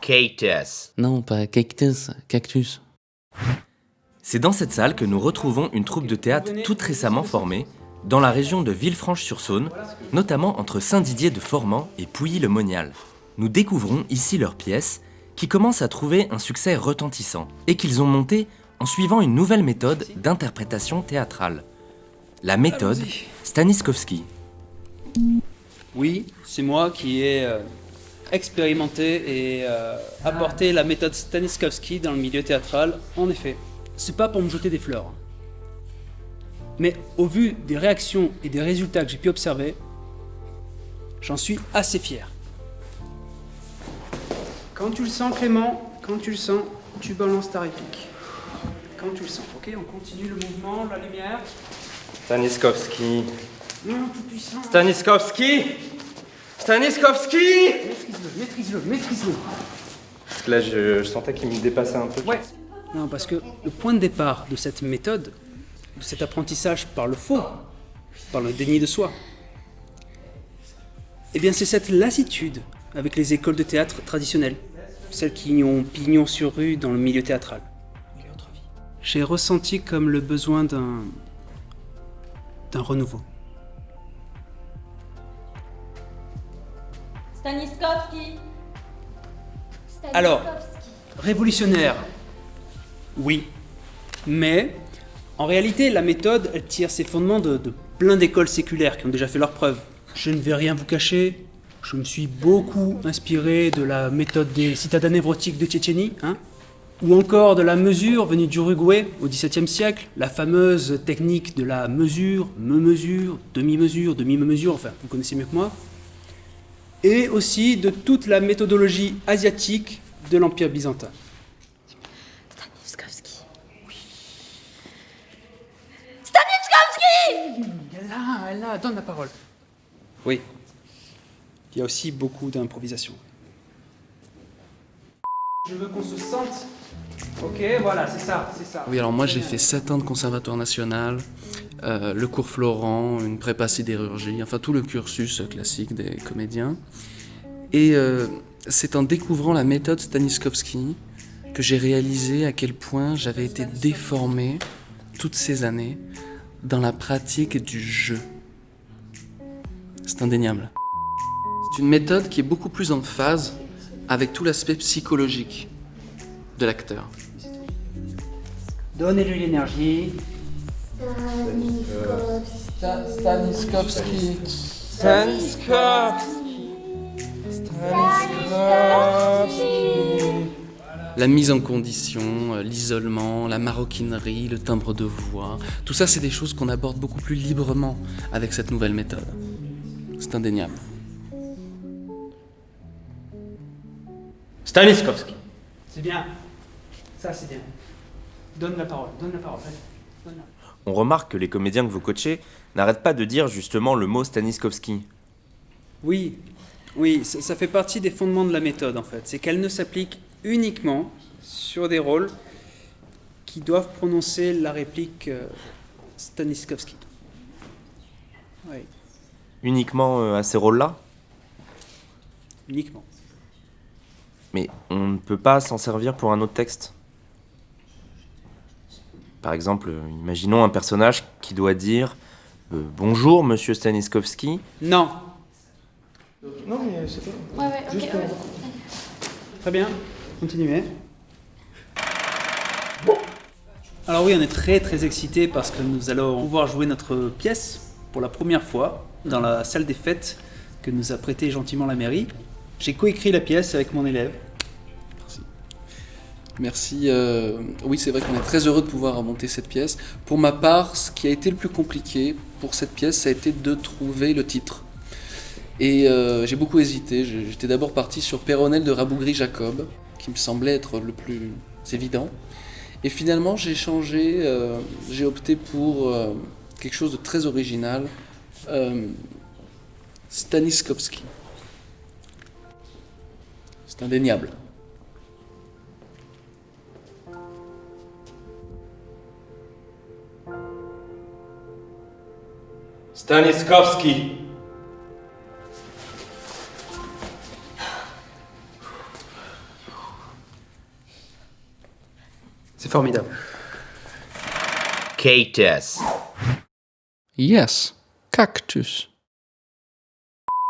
Cactus. Non, pas cactus, cactus. C'est dans cette salle que nous retrouvons une troupe de théâtre toute récemment formée, dans la région de Villefranche-sur-Saône, notamment entre Saint-Didier-de-Formans et Pouilly-le-Monial. Nous découvrons ici leurs pièces, qui commencent à trouver un succès retentissant, et qu'ils ont monté en suivant une nouvelle méthode d'interprétation théâtrale. La méthode Stanislavski. Oui, c'est moi qui ai expérimenté et apporté la méthode Stanislavski dans le milieu théâtral. En effet, c'est pas pour me jeter des fleurs. Mais au vu des réactions et des résultats que j'ai pu observer, j'en suis assez fier. Quand tu le sens, Clément, quand tu le sens, tu balances ta réplique. Quand tu le sens. Ok, on continue le mouvement, la lumière. Stanislavski. Non, tout puissant. Stanislavski. Stanislavski. Maîtrise-le. Parce que là, je sentais qu'il me dépassait un peu. Ouais. Non, parce que le point de départ de cette méthode, de cet apprentissage par le faux, par le déni de soi, eh bien c'est cette lassitude avec les écoles de théâtre traditionnelles, celles qui ont pignon sur rue dans le milieu théâtral. J'ai ressenti comme le besoin d'un renouveau. Stanislavski. Alors, révolutionnaire, oui, mais en réalité, la méthode, elle tire ses fondements de plein d'écoles séculaires qui ont déjà fait leurs preuves. Je ne vais rien vous cacher, je me suis beaucoup inspiré de la méthode des citadins névrotiques de Tchétchénie, ou encore de la mesure venue d'Uruguay au XVIIe siècle, la fameuse technique de la mesure, me-mesure, demi-me-mesure, enfin, vous connaissez mieux que moi, et aussi de toute la méthodologie asiatique de l'Empire byzantin. Stanislavski. Elle là, donne la parole. Oui. Il y a aussi beaucoup d'improvisation. Je veux qu'on se sente. Ok, voilà, c'est ça. Oui, alors moi j'ai fait 7 ans de conservatoire national, le cours Florent, une prépa sidérurgie, enfin tout le cursus classique des comédiens. Et c'est en découvrant la méthode Stanislavski que j'ai réalisé à quel point j'avais été déformé toutes ces années dans la pratique du jeu. C'est indéniable. C'est une méthode qui est beaucoup plus en phase avec tout l'aspect psychologique de l'acteur. Donnez-lui l'énergie. Stanislavski. La mise en condition, l'isolement, la maroquinerie, le timbre de voix, tout ça c'est des choses qu'on aborde beaucoup plus librement avec cette nouvelle méthode. C'est indéniable. Stanislavski. C'est bien. Ça, c'est bien. Donne la parole. Allez, donne-la. On remarque que les comédiens que vous coachez n'arrêtent pas de dire justement le mot Stanislavski. Oui, ça fait partie des fondements de la méthode, en fait. C'est qu'elle ne s'applique uniquement sur des rôles qui doivent prononcer la réplique Stanislavski. Oui, Uniquement à ces rôles-là? uniquement. Mais on ne peut pas s'en servir pour un autre texte. Par exemple, imaginons un personnage qui doit dire « Bonjour, monsieur Stanislavski ». Non. Non, mais c'est pas. Ouais, ok, ouais. Très bien, continuez. Alors oui, on est très très excités parce que nous allons pouvoir jouer notre pièce pour la première fois dans la salle des fêtes que nous a prêté gentiment la mairie. J'ai coécrit la pièce avec mon élève. Merci. Oui, c'est vrai qu'on est très heureux de pouvoir monter cette pièce. Pour ma part, ce qui a été le plus compliqué pour cette pièce, ça a été de trouver le titre. Et j'ai beaucoup hésité. J'étais d'abord parti sur Péronnelle de Rabougri-Jacob, qui me semblait être le plus évident. Et finalement, j'ai changé. J'ai opté pour quelque chose de très original. Stanislavski. C'est indéniable. Stanislavski. C'est formidable. Cactus. Yes, cactus.